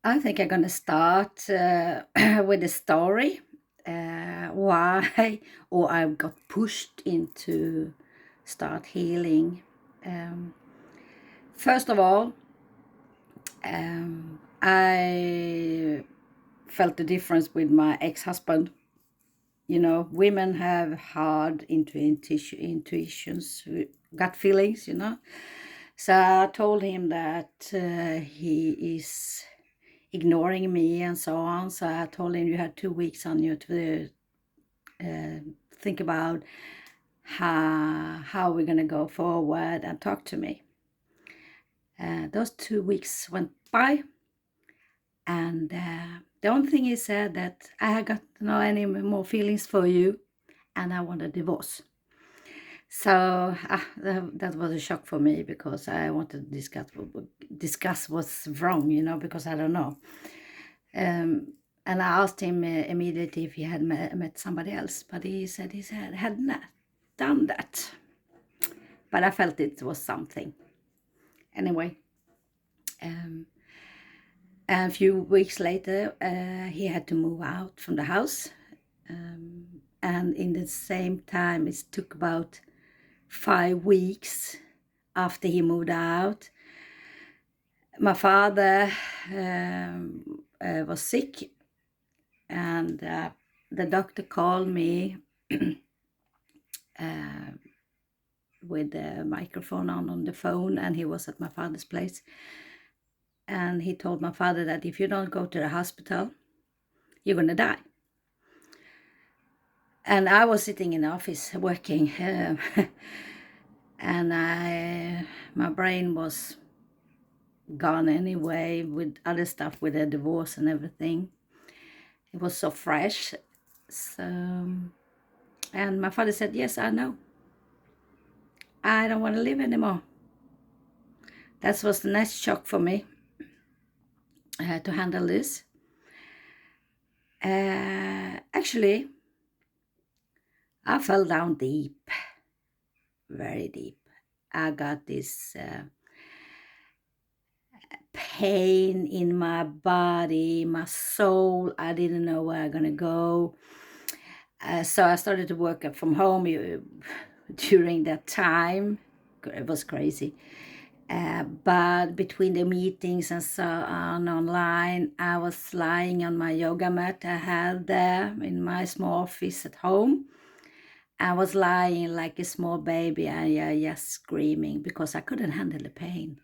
I think I'm going to start with a story why or I got pushed into start healing. Um, First of all, I felt the difference with my ex-husband. You know, women have hard intuitions, gut feelings, So I told him that he is ignoring me and so on. So I told him you had 2 weeks on you to think about how we're going to go forward and talk to me. Those 2 weeks went by, and the only thing he said that I got no any more feelings for you, and I want a divorce. So that was a shock for me because I wanted to discuss what's wrong, because I don't know. And I asked him immediately if he had met somebody else, but he said had not done that. But I felt it was something. Anyway, and a few weeks later, he had to move out from the house. And in the same time, it took about 5 weeks after he moved out. My father was sick, and the doctor called me with the microphone on the phone, and he was at my father's place. And he told my father that if you don't go to the hospital, you're going to die. And I was sitting in the office working, and my brain was gone anyway with other stuff, with the divorce and everything. It was so fresh. So, and my father said, yes, I know. I don't want to live anymore. That was the next shock for me to handle this. Actually, I fell down deep, very deep. I got this pain in my body, my soul. I didn't know where I'm gonna go. So I started to work from home during that time. It was crazy. But between the meetings and so on online, I was lying on my yoga mat I had there in my small office at home. I was lying like a small baby and just screaming because I couldn't handle the pain.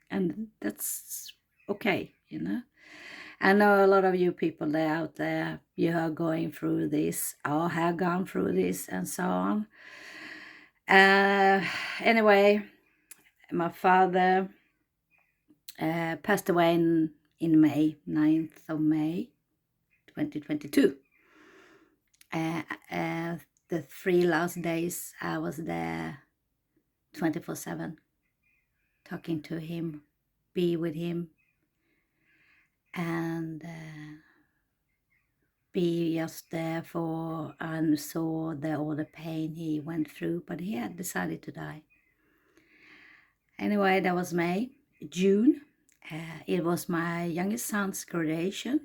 And that's okay, I know a lot of you people there out there, you are going through this or have gone through this and so on. Anyway, my father passed away in May, 9th of May, 2022. The 3 last days I was there 24/7, talking to him, be with him, and be just there for and saw all the pain he went through, but he had decided to die. Anyway, that was May. June, it was my youngest son's graduation.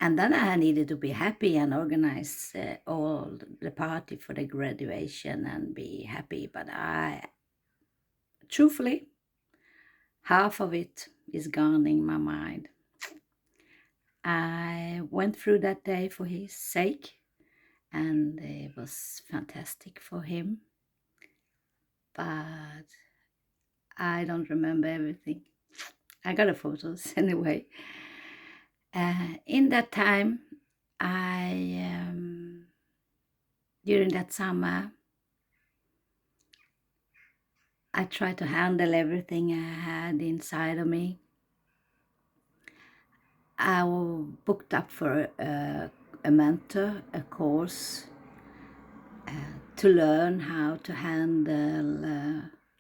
And then I needed to be happy and organize all the party for the graduation and be happy. But truthfully, half of it is gone in my mind. I went through that day for his sake, and it was fantastic for him. But I don't remember everything. I got the photos anyway. In that time, during that summer, I tried to handle everything I had inside of me. I booked up for a mentor, a course to learn how to handle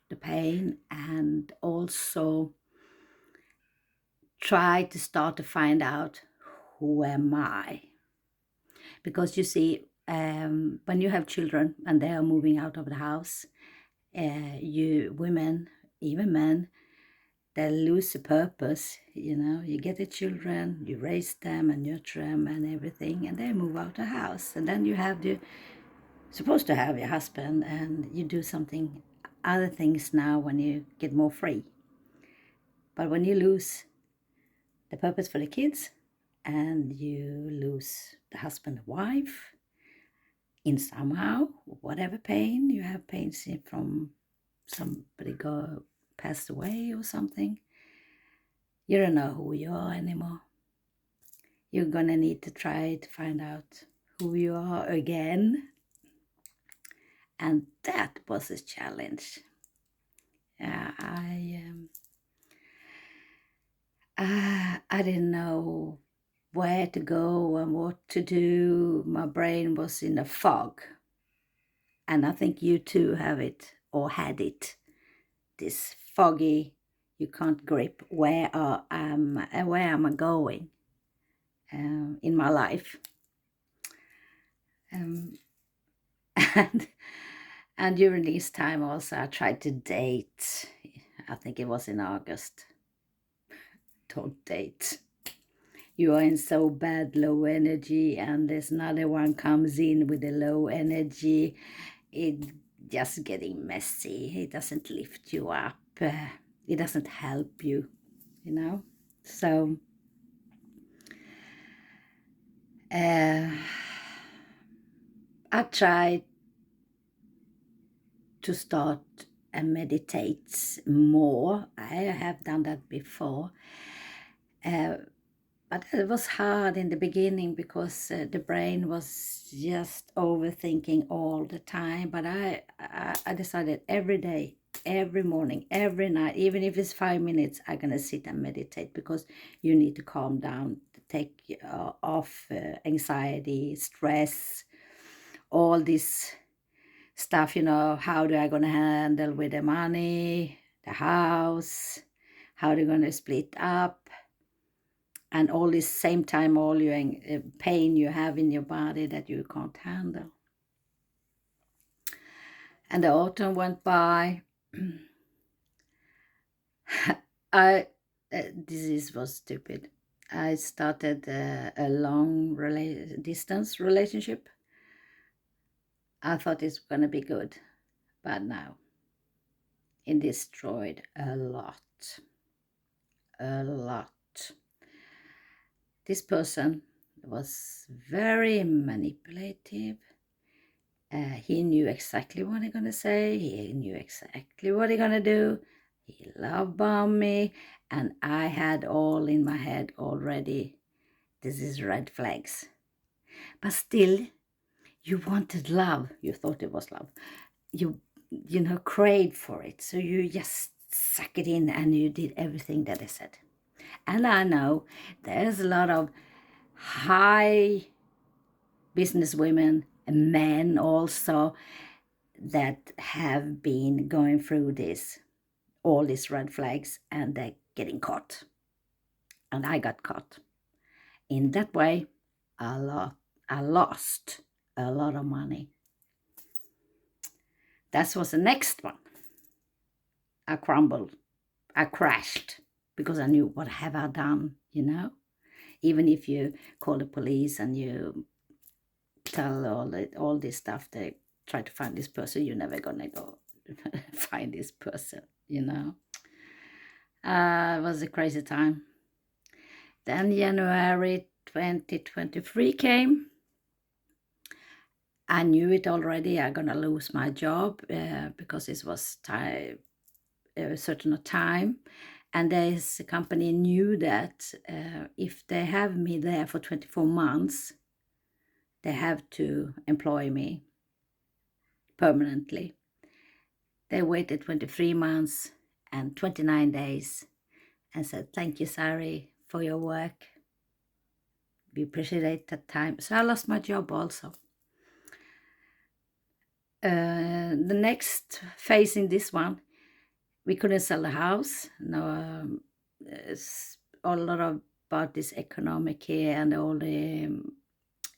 the pain, and also try to start to find out who am I. Because you see, when you have children and they are moving out of the house, you women, even men, they lose the purpose. You get the children, you raise them and nurture them and everything, and they move out the house, and then you have the supposed to have your husband, and you do something other things now when you get more free. But when you lose the purpose for the kids, and you lose the husband and wife in somehow, whatever pain you have, pains from somebody passed away or something, you don't know who you are anymore. You're gonna need to try to find out who you are again. And that was a challenge. I didn't know where to go and what to do. My brain was in a fog. And I think you too have it or had it. This foggy, you can't grip where am I going in my life. Um, and and during this time also I tried to date. I think it was in August. Don't date. You are in so bad low energy, and there's another one comes in with a low energy. It just getting messy. It doesn't lift you up. It doesn't help you, So I tried to start and meditate more. I have done that before. But it was hard in the beginning because the brain was just overthinking all the time. But I decided every day, every morning, every night, even if it's 5 minutes, I'm going to sit and meditate, because you need to calm down, to take off anxiety, stress, all this stuff, how do I going to handle with the money, the house, how they're going to split up, and all this same time, all your pain you have in your body that you can't handle. And the autumn went by. This was stupid. I started a long distance relationship. I thought it's gonna be good, but now it destroyed a lot. This person was very manipulative. He knew exactly what he's gonna say. He knew exactly what he's gonna do. He love bombed me, and I had all in my head already. This is red flags. But still, you wanted love. You thought it was love. You craved for it. So you just suck it in, and you did everything that I said. And I know there's a lot of high business women and men also that have been going through all these red flags, and they're getting caught. And I got caught. In that way, I lost a lot of money. That was the next one. I crumbled. I crashed because I knew, what have I done, Even if you call the police and you tell all this stuff, they try to find this person, you're never gonna go find this person, It was a crazy time. Then January 2023 came. I knew it already. I'm gonna lose my job because it was a certain time, and this company knew that if they have me there for 24 months, they have to employ me permanently. They waited 23 months and 29 days and said, "Thank you, Sari, for your work. We appreciate that time." So I lost my job also. The next phase in this one, we couldn't sell the house. No, it's a lot about this economic here, and all the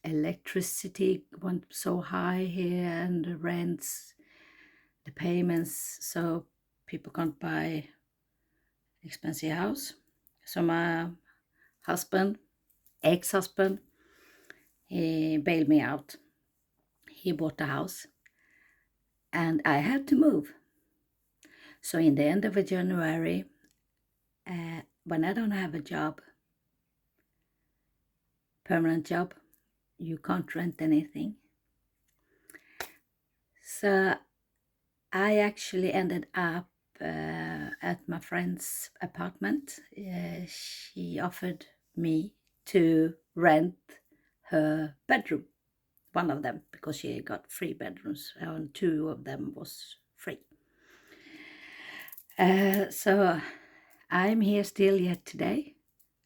electricity went so high here, and the rents, the payments, so people can't buy expensive house. So my husband, ex-husband, he bailed me out. He bought a house and I had to move. So in the end of January, when I don't have a job, permanent job, you can't rent anything. So I actually ended up at my friend's apartment. She offered me to rent her bedroom, one of them, because she got 3 bedrooms and 2 of them was free. So I'm here still yet today.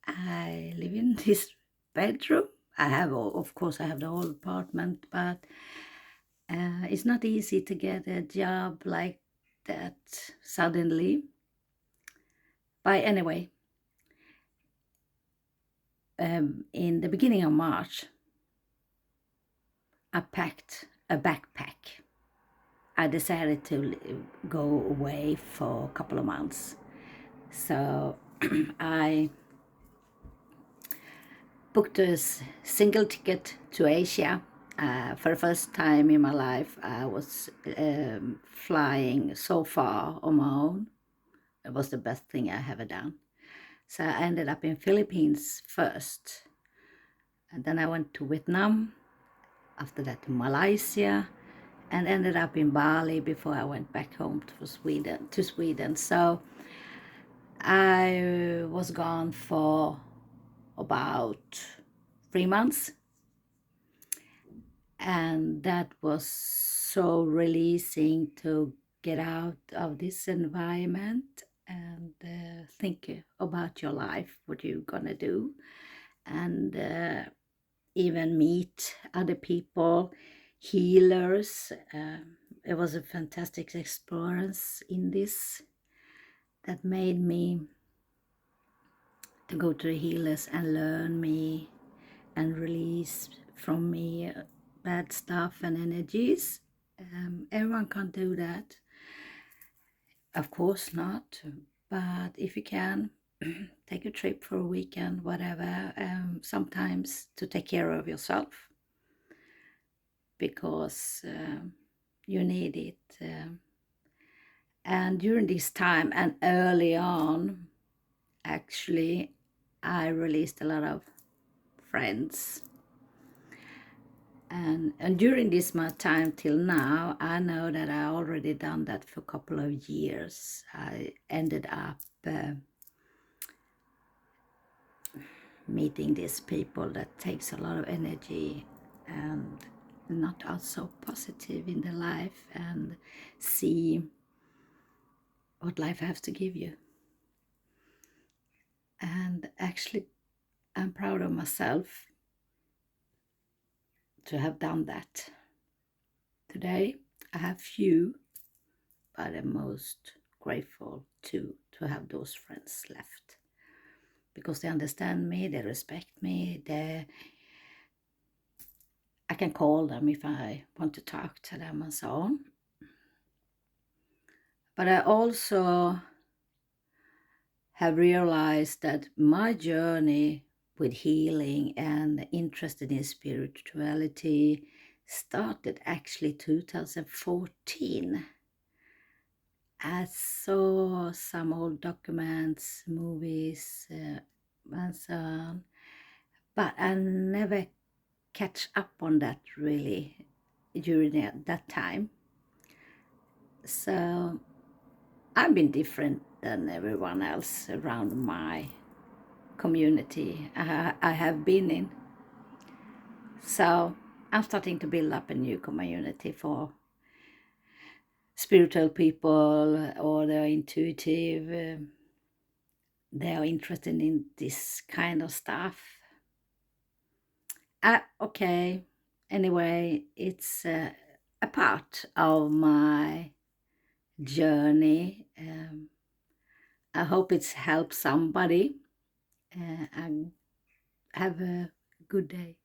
I live in this bedroom. I have, of course, I have the whole apartment, but it's not easy to get a job like that suddenly. But anyway, in the beginning of March, I packed a backpack. I decided to go away for a couple of months. So I booked a single ticket to Asia. For the first time in my life, I was flying so far on my own. It was the best thing I ever done. So I ended up in Philippines first. And then I went to Vietnam, after that to Malaysia, and ended up in Bali before I went back home to Sweden. So I was gone for about 3 months, and that was so releasing to get out of this environment and think about your life, what you're gonna do, and even meet other people, healers. It was a fantastic experience in this that made me to go to the healers and learn me and release from me bad stuff and energies. Everyone can't do that, of course not, but if you can, take a trip for a weekend, whatever, sometimes to take care of yourself, because you need it. And during this time and early on, actually, I released a lot of friends. And during this time till now, I know that I already done that for a couple of years. I ended up meeting these people that takes a lot of energy and not are so positive in their life, and see what life has to give you. And actually, I'm proud of myself to have done that. Today, I have few, but I'm most grateful to have those friends left, because they understand me, they respect me, I can call them if I want to talk to them and so on. But I also have realized that my journey with healing and interested in spirituality started actually 2014. I saw some old documents, movies, and so on, but I never catch up on that really during that time. So I've been different than everyone else around my community I have been in. So I'm starting to build up a new community for spiritual people, or they're intuitive, they are interested in this kind of stuff. Okay, anyway, it's a part of my journey. I hope it's helped somebody, and have a good day.